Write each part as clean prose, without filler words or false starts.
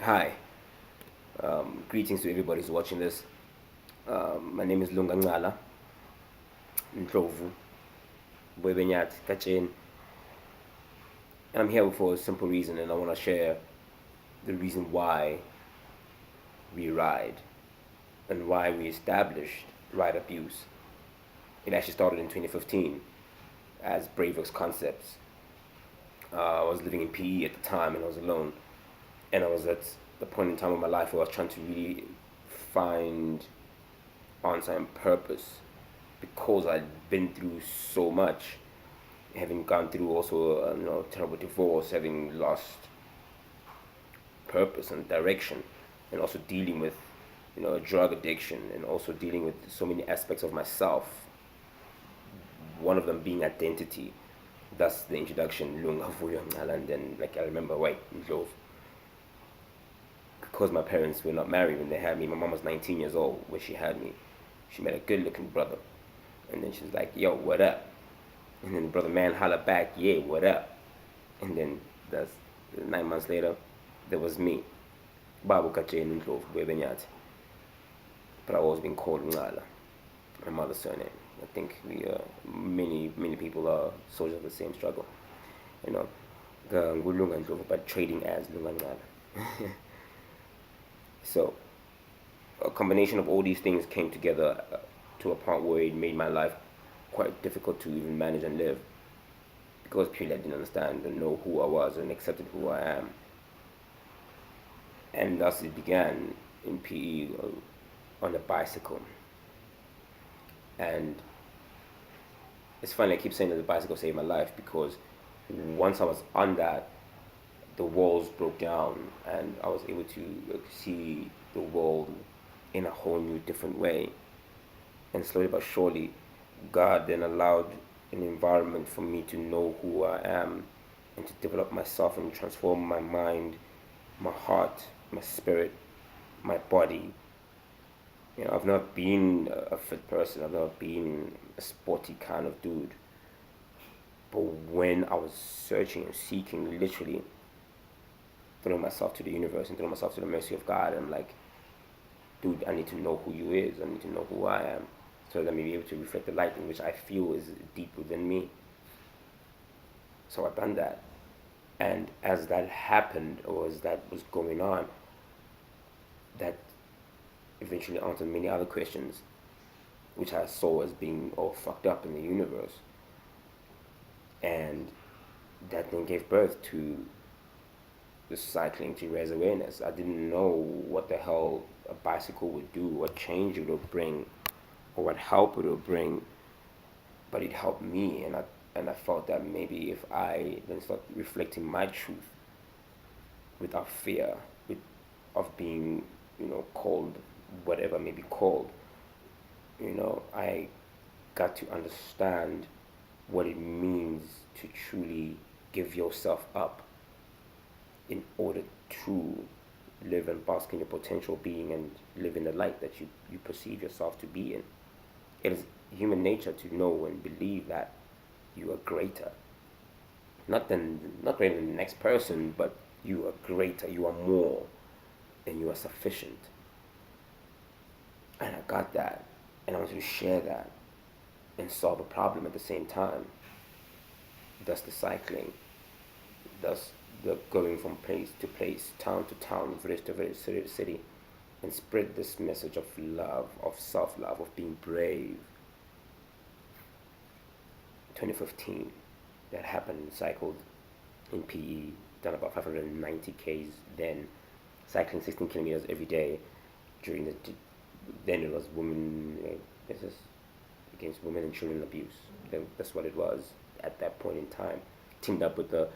Hi, greetings to everybody who's watching this. My name is Lunga Ngala Ndlovu Bwebenyat Kachin, and I'm here for a simple reason, and I want to share the reason why we ride and why we established ride abuse. It actually started in 2015 as Braveworks Concepts. I was living in PE at the time, and I was alone, and I was at the point in time of my life where I was trying to really find answer and purpose because I'd been through so much, having gone through also terrible divorce, having lost purpose and direction, and also dealing with a drug addiction, and also dealing with so many aspects of myself. One of them being identity. That's the introduction, Lunga Vuyo Ngala, and then like I remember, wait, Ndlovu. Because my parents were not married when they had me. My mom was 19 years old when she had me. She met a good-looking brother, and then she was like, "Yo, what up?" And then the brother man hollered back, "Yeah, what up?" And then that's 9 months later, there was me, Babu Kacheni Ndlovu Bwebenyati. But I've always been called Ngala, my mother's surname. I think many people are soldiers of the same struggle, you know. The Ngulunga Ndlovu, but trading as Lunga Ngala. So a combination of all these things came together to a point where it made my life quite difficult to even manage and live, because purely I didn't understand and know who I was and accepted who I am. And thus it began in PE on a bicycle. And it's funny, I keep saying that the bicycle saved my life, because once I was on that, the walls broke down and I was able to see the world in a whole new different way. And slowly but surely, God then allowed an environment for me to know who I am and to develop myself and transform my mind, my heart, my spirit, my body. I've not been a fit person, I've not been a sporty kind of dude. But when I was searching and seeking, literally throwing myself to the universe and throwing myself to the mercy of God, I'm like, dude, I need to know who you is, I need to know who I am, so that I may be able to reflect the light in which I feel is deep within me. So I've done that. And as that happened, or as that was going on, that eventually answered many other questions, which I saw as being all fucked up in the universe. And that then gave birth to the cycling to raise awareness. I didn't know what the hell a bicycle would do, what change it would bring, or what help it would bring, but it helped me, and I felt that maybe if I then start reflecting my truth without fear, of being, called whatever may be called, I got to understand what it means to truly give yourself up in order to live and bask in your potential being and live in the light that you perceive yourself to be in. It is human nature to know and believe that you are greater. Not greater than the next person, but you are greater, you are more, and you are sufficient. And I got that, and I wanted to share that and solve a problem at the same time. Thus the cycling, thus the going from place to place, town to town, village to village, city to city, and spread this message of love, of self-love, of being brave. 2015, that happened. Cycled in PE, done about 590 Ks then, cycling 16 kilometers every day. Then it was this is against women and children abuse. That's what it was at that point in time. Teamed up with a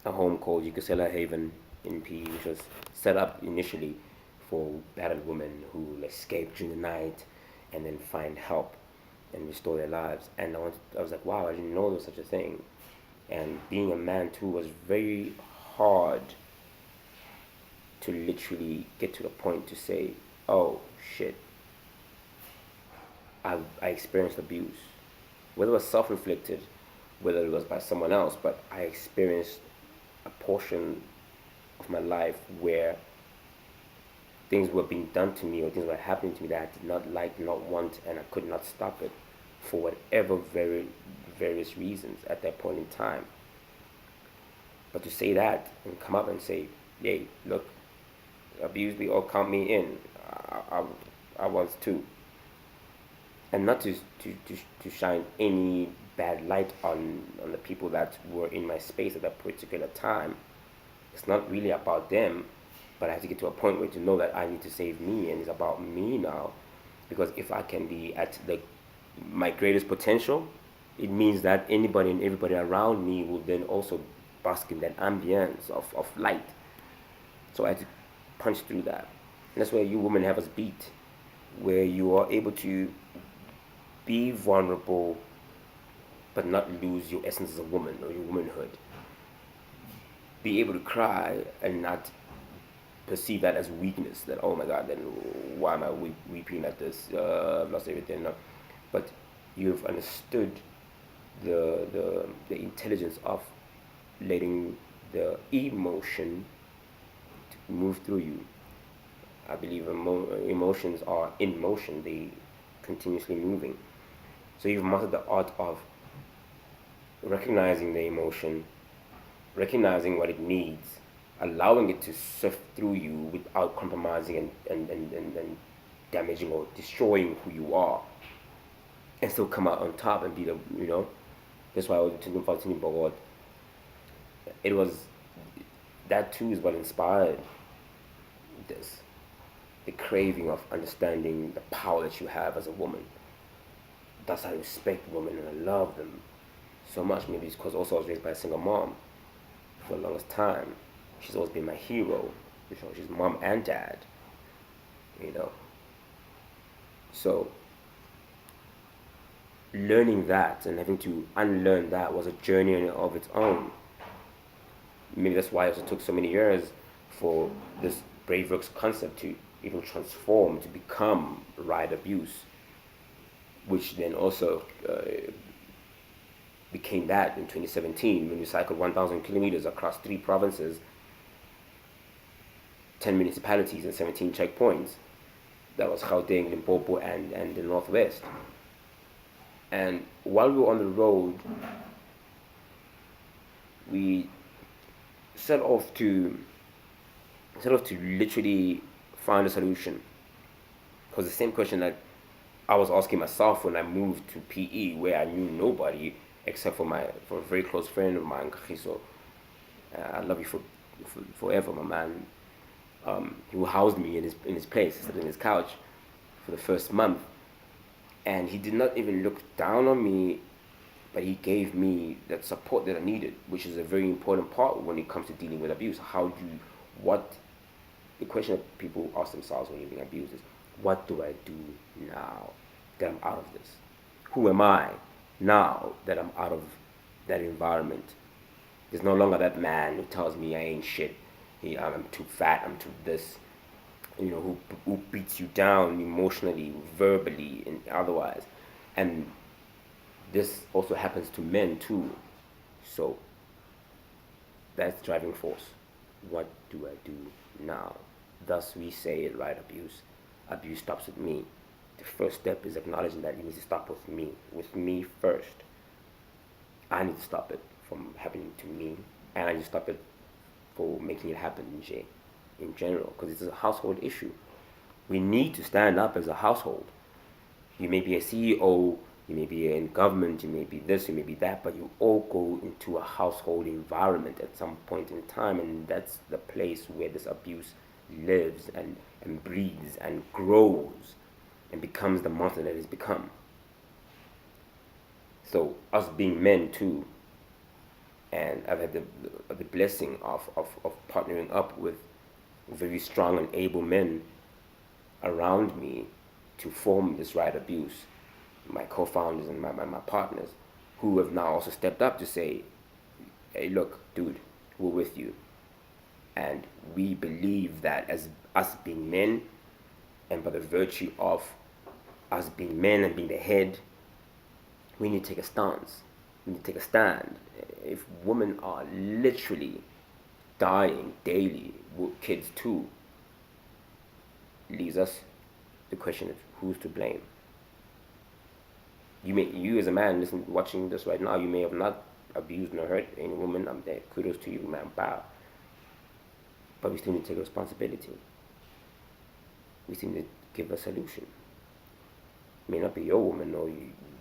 home called Yukosela Haven in PE, which was set up initially for battered women who escape during the night and then find help and restore their lives. And I was like, wow, I didn't know there was such a thing. And being a man too was very hard to literally get to the point to say, oh shit, I experienced abuse. Whether it was self-inflicted, whether it was by someone else, but I experienced a portion of my life where things were being done to me or things were happening to me that I did not like, not want, and I could not stop it for whatever various reasons at that point in time. But to say that and come up and say, "Hey, look, abuse me or count me in. I, I, I was too," and not to shine any bad light on the people that were in my space at that particular time. It's not really about them, but I have to get to a point where to know that I need to save me, and it's about me now. Because if I can be at my greatest potential, it means that anybody and everybody around me will then also bask in that ambience of light. So I had to punch through that. And that's where you women have us beat, where you are able to be vulnerable but not lose your essence as a woman or your womanhood. Be able to cry and not perceive that as weakness, that, oh my God, then why am I weeping at this? I've lost everything. No. But you've understood the intelligence of letting the emotion to move through you. I believe emotions are in motion, they continuously moving. So you've mastered the art of recognizing the emotion, recognizing what it needs, allowing it to sift through you without compromising and damaging or destroying who you are, and still come out on top and be that's why I was thinking about it was that too is what inspired this, the craving of understanding the power that you have as a woman. Thus I respect women and I love them so much. Maybe it's because also I was raised by a single mom for the longest time. She's always been my hero. She's mom and dad. So learning that and having to unlearn that was a journey of its own. Maybe that's why it also took so many years for this brave works concept to even transform to become right abuse, which then also became that in 2017 when we cycled 1,000 kilometers across 3 provinces, 10 municipalities and 17 checkpoints. That was Gauteng, Limpopo, and the Northwest. And while we were on the road, we set off to literally find a solution. Because the same question that I was asking myself when I moved to PE, where I knew nobody except for a very close friend of mine, Kagiso. I love you for forever, my man. Who housed me in his place, sitting in his couch for the first month, and he did not even look down on me, but he gave me that support that I needed, which is a very important part when it comes to dealing with abuse. The question that people ask themselves when you're being abused is, what do I do now that I'm out of this? Who am I now that I'm out of that environment? There's no longer that man who tells me I ain't shit. I'm too fat, I'm too this, who beats you down emotionally, verbally, and otherwise. And this also happens to men too. So that's driving force. What do I do now? Thus we say it, right? Abuse stops with me. The first step is acknowledging that it needs to stop with me first. I need to stop it from happening to me, and I need to stop it for making it happen in general, because it's a household issue. We need to stand up as a household. You may be a CEO, you may be in government, you may be this, you may be that, but you all go into a household environment at some point in time, and that's the place where this abuse lives and breathes and grows and becomes the monster that it's become. So us being men too, and I've had the blessing of partnering up with very strong and able men around me to form this right abuse, my co-founders and my partners, who have now also stepped up to say, hey, look, dude, we're with you. And we believe that as us being men, and by the virtue of us being men and being the head, we need to take a stance. We need to take a stand. If women are literally dying daily, kids too, leaves us the question of who's to blame. You as a man, watching this right now, you may have not abused nor hurt any woman. I'm there. Kudos to you, man. Bow. But we still need to take responsibility. We still need to give a solution. It may not be your woman or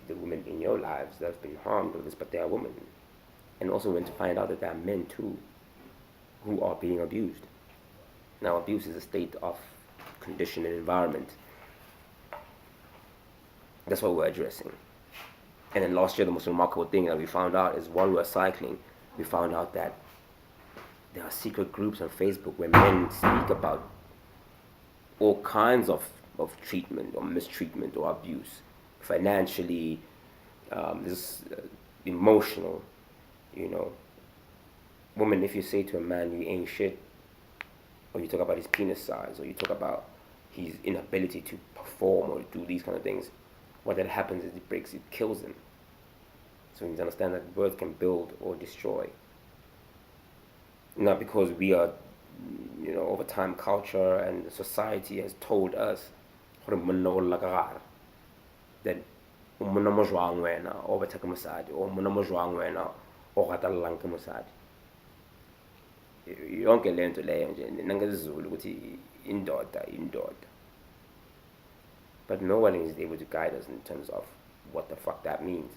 the women in your lives that have been harmed with this, but they are women. And also we need to find out that there are men too who are being abused. Now, abuse is a state of condition and environment. That's what we're addressing. And then last year, the most remarkable thing that we found out is while we were cycling, we found out that there are secret groups on Facebook where men speak about all kinds of treatment or mistreatment or abuse, financially, emotional, Woman, if you say to a man, you ain't shit, or you talk about his penis size, or you talk about his inability to perform or do these kind of things, what that happens is it kills him. So we need to understand that words can build or destroy. Not because we are, over time culture and society has told us that umuna mo jwang wena o batla ke mosadi o umuna mo jwang wena o gatalang ke mosadi. Yonke lento leyo nje nangesiZulu ukuthi indoda. But no one is able to guide us in terms of what the fuck that means.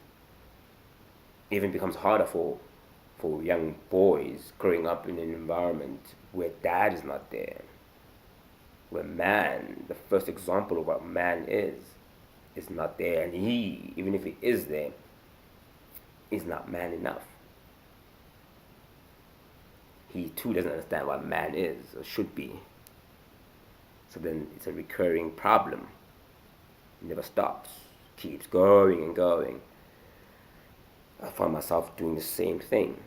It even becomes harder for young boys growing up in an environment where dad is not there, where man, the first example of what man is not there, and he, even if he is there, is not man enough. He too doesn't understand what man is or should be. So then it's a recurring problem. It never stops, keeps going and going. I find myself doing the same thing.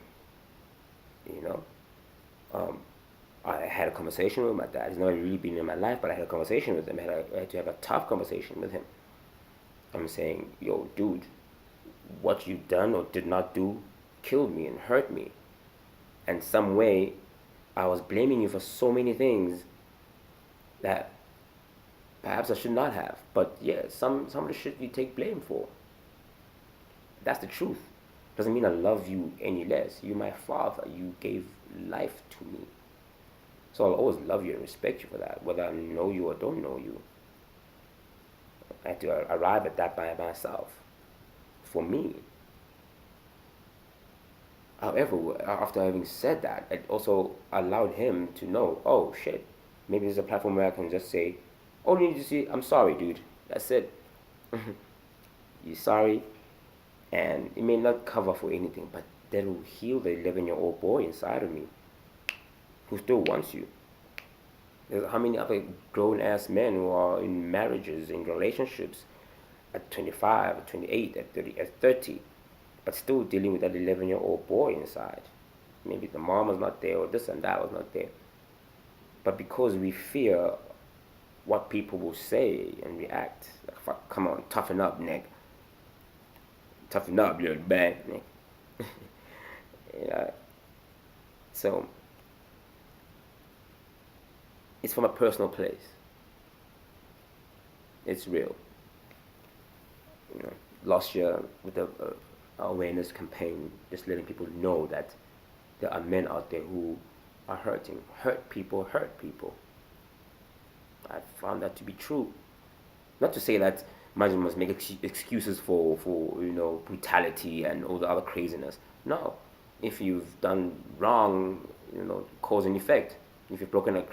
I had a conversation with my dad. He's never really been in my life, but I had a conversation with him. I had to have a tough conversation with him. I'm saying, yo, dude, what you done or did not do killed me and hurt me. And some way, I was blaming you for so many things that perhaps I should not have. But yeah, some of the shit you take blame for. That's the truth. Doesn't mean I love you any less. You're my father. You gave life to me. So I'll always love you and respect you for that, whether I know you or don't know you. I had to arrive at that by myself. For me. However, after having said that, it also allowed him to know, oh shit, maybe there's a platform where I can just say, oh, you need to see, I'm sorry, dude. That's it. You're sorry. And it may not cover for anything, but that will heal the 11-year-old boy inside of me who still wants you. There's how many other grown-ass men who are in marriages, in relationships at 25, at 28, at 30, at 30, but still dealing with that 11-year-old boy inside. Maybe the mom was not there or this and that was not there. But because we fear what people will say and react, like, fuck, come on, toughen up, Nick. Toughen up, little bad, Nick. So it's from a personal place. It's real. Last year with the awareness campaign, just letting people know that there are men out there who are hurting. Hurt people. I found that to be true. Not to say that man must make excuses for brutality and all the other craziness. No. If you've done wrong, cause and effect. If you've broken a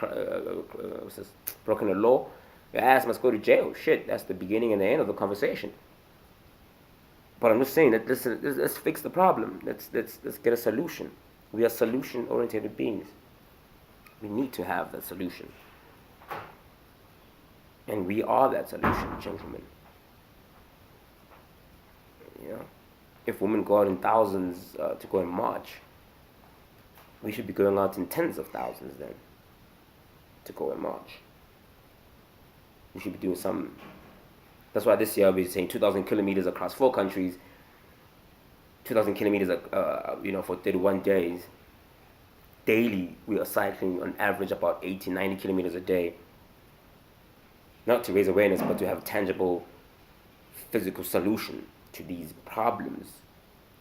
law, your ass must go to jail. Shit, that's the beginning and the end of the conversation. But I'm just saying that let's fix the problem. Let's get a solution. We are solution-oriented beings. We need to have that solution. And we are that solution, gentlemen. If women go out in thousands to go and march, we should be going out in tens of thousands then to go and march. We should be doing some. That's why this year I'll be saying 2,000 kilometers across 4 countries, 2,000 kilometers, for 31 days. daily we are cycling on average about 80, 90 kilometers a day, not to raise awareness, but to have a tangible physical solution to these problems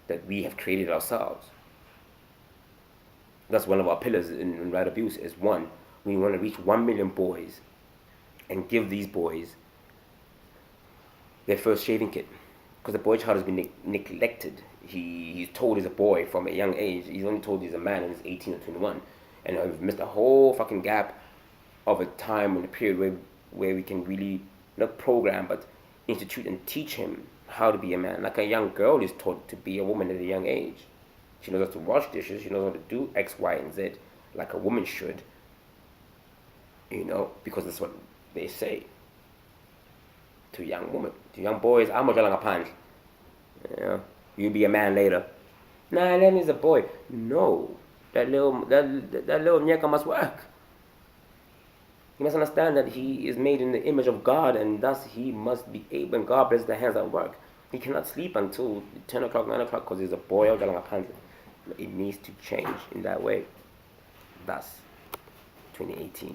that we have created ourselves. That's one of our pillars in right abuse. Is one, we want to reach 1 million boys and give these boys their first shaving kit, because the boy child has been neglected. He's told he's a boy from a young age. He's only told he's a man when he's 18 or 21, and we've missed a whole fucking gap of a time and a period where we can really not program but institute and teach him how to be a man. Like a young girl is taught to be a woman at a young age. She knows how to wash dishes. She knows how to do X, Y, and Z, like a woman should. Because that's what they say to young women, to young boys. I'm a pants. You'll be a man later. Nah, that is a boy. No, that little nyeka must work. He must understand that he is made in the image of God, and thus he must be able, and God blesses the hands that work. He cannot sleep until 10 o'clock, 9 o'clock, because he's a boy. It needs to change in that way. Thus, 2018.